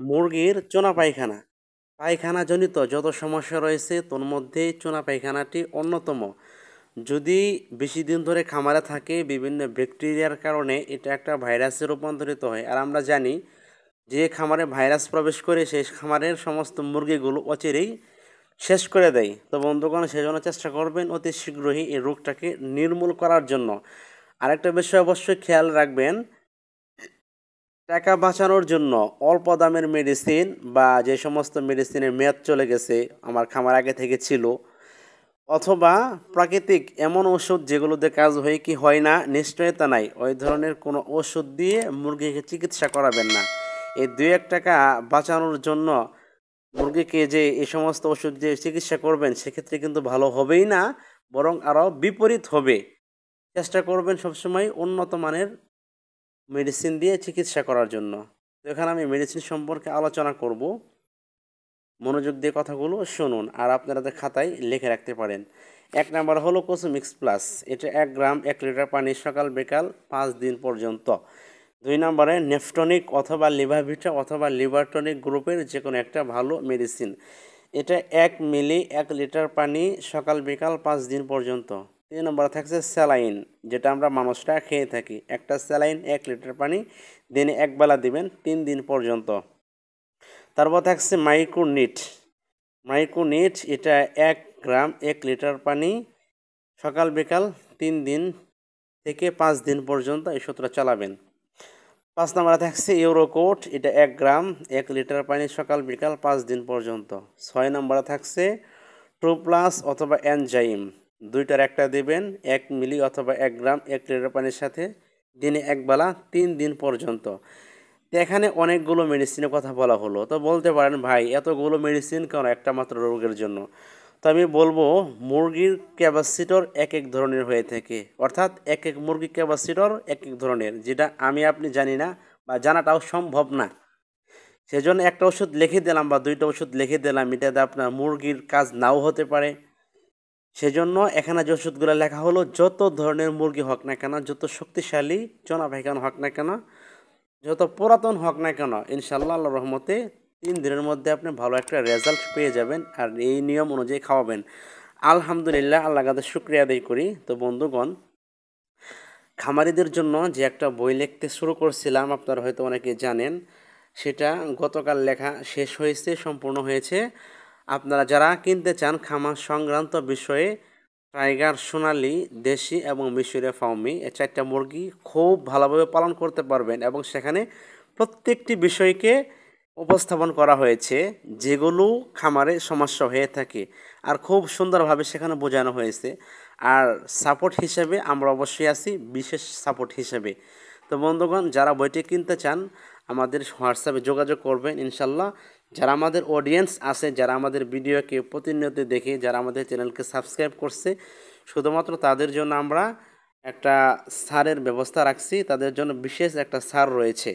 মুরগির চুনা পায়খানা। পায়খানাজনিত যত সমস্যা রয়েছে তোর মধ্যে চুনা পায়খানাটি অন্যতম। যদি বেশি দিন ধরে খামারে থাকে বিভিন্ন ব্যাকটেরিয়ার কারণে এটা একটা ভাইরাসে রূপান্তরিত হয়। আর আমরা জানি যে খামারে ভাইরাস প্রবেশ করে সেই খামারের সমস্ত মুরগিগুলো অচিরেই শেষ করে দেয়। তো বন্ধুগণ, সেজন্য চেষ্টা করবেন অতি শীঘ্রই এই রোগটাকে নির্মূল করার জন্য। আরেকটা বিষয় অবশ্যই খেয়াল রাখবেন, টাকা বাঁচানোর জন্য অল্প দামের মেডিসিন বা যে সমস্ত মেডিসিনের মেয়াদ চলে গেছে, আমার খামার আগে থেকে ছিল, অথবা প্রাকৃতিক এমন ওষুধ যেগুলোতে কাজ হয় কি হয় না নিশ্চয়তা নাই, ওই ধরনের কোনো ওষুধ দিয়ে মুরগিকে চিকিৎসা করাবেন না। এই 2-1 টাকা বাঁচানোর জন্য মুরগিকে যে এই সমস্ত ওষুধ দিয়ে চিকিৎসা করবেন সেক্ষেত্রে কিন্তু ভালো হবেই না, বরং আরও বিপরীত হবে। চেষ্টা করবেন সবসময় উন্নত মানের মেডিসিন দিয়ে চিকিৎসা করার জন্য। তো এখানে আমি মেডিসিন সম্পর্কে আলোচনা করব, মনোযোগ দিয়ে কথাগুলো শুনুন আর আপনাদের খাতায় লিখে রাখতে পারেন। 1 নাম্বার হলো কোসোমিক্স প্লাস। এটা 1 গ্রাম 1 লিটার পানি সকাল বিকাল 5 দিন পর্যন্ত। 2 নম্বরে নেফটনিক অথবা লিভাভিটা অথবা লিভারটনিক গ্রুপের যে কোনো একটা ভালো মেডিসিন। এটা 1 মিলি 1 লিটার পানি সকাল বিকাল 5 দিন পর্যন্ত। 3 নম্বরে থাকছে স্যালাইন, যেটা আমরা মানুষরা খেয়ে থাকি। একটা স্যালাইন 1 লিটার পানি দিনে একবেলা দিবেন 3 দিন পর্যন্ত। তারপর থাকছে মাইক্রোনিট। মাইক্রোনিট এটা 1 গ্রাম 1 লিটার পানি সকাল বিকাল 3 দিন থেকে 5 দিন পর্যন্ত এই সূত্রটা চালাবেন। 5 নম্বরে থাকছে ইউরোকোট। এটা 1 গ্রাম 1 লিটার পানি সকাল বিকাল 5 দিন পর্যন্ত। 6 নম্বরে থাকছে ট্রু প্লাস অথবা এনজাইম। দুইটার একটা দিবেন 1 মিলি অথবা 1 গ্রাম 1 লিটার পানির সাথে দিনে একবেলা 3 দিন পর্যন্ত। তো এখানে অনেকগুলো মেডিসিনের কথা বলা হলো। তো বলতে পারেন ভাই এতগুলো মেডিসিন কেন একটা মাত্র রোগের জন্য? তো আমি বলবো মুরগির ক্যাপাসিটর এক এক ধরনের হয়ে থাকে, অর্থাৎ এক এক মুরগির ক্যাপাসিটর এক এক ধরনের, যেটা আমি আপনি জানি না বা জানাটাও সম্ভব না। সেজন্য একটা ওষুধ লিখে দিলাম বা 2টা ওষুধ লিখে দিলাম, এটাতে আপনার মুরগির কাজ নাও হতে পারে। সেজন্য এখানে যে ওষুধগুলো লেখা হলো, যত ধরনের মুরগি হোক না কেন, যত শক্তিশালী চনা পায়খানা হোক না কেন, যত পুরাতন হোক না কেন, ইনশাল্লাহ আল্লাহর রহমতে 3 দিনের মধ্যে আপনি ভালো একটা রেজাল্ট পেয়ে যাবেন। আর এই নিয়ম অনুযায়ী খাওয়াবেন। আলহামদুলিল্লাহ, আল্লাহ কাছে শুক্রিয়া আদায় করি। তো বন্ধুগণ, খামারিদের জন্য যে একটা বই লিখতে শুরু করছিলাম, আপনারা হয়তো অনেকে জানেন, সেটা গতকাল লেখা শেষ হয়েছে, সম্পূর্ণ হয়েছে। আপনারা যারা কিনতে চান খামার সংক্রান্ত বিষয়ে, টাইগার সোনালী, দেশি এবং মিশরীয় ফাউমি, এই 4টা মুরগি খুব ভালোভাবে পালন করতে পারবেন এবং সেখানে প্রত্যেকটি বিষয়কে উপস্থাপন করা হয়েছে যেগুলো খামারে সমস্যা হয়ে থাকে, আর খুব সুন্দরভাবে সেখানে বোঝানো হয়েছে। আর সাপোর্ট হিসেবে আমরা অবশ্যই আছি, বিশেষ সাপোর্ট হিসেবে। তো বন্ধুগণ, যারা বইটি কিনতে চান আমাদের হোয়াটসঅ্যাপে যোগাযোগ করবেন ইনশাল্লাহ। যারা আমাদের অডিয়েন্স আছে, যারা আমাদের ভিডিওকে প্রতিনিয়ত দেখে, যারা আমাদের চ্যানেলকে সাবস্ক্রাইব করছে, শুধুমাত্র তাদের জন্য আমরা একটা ছাড়ের ব্যবস্থা রাখছি। তাদের জন্য বিশেষ একটা ছাড় রয়েছে।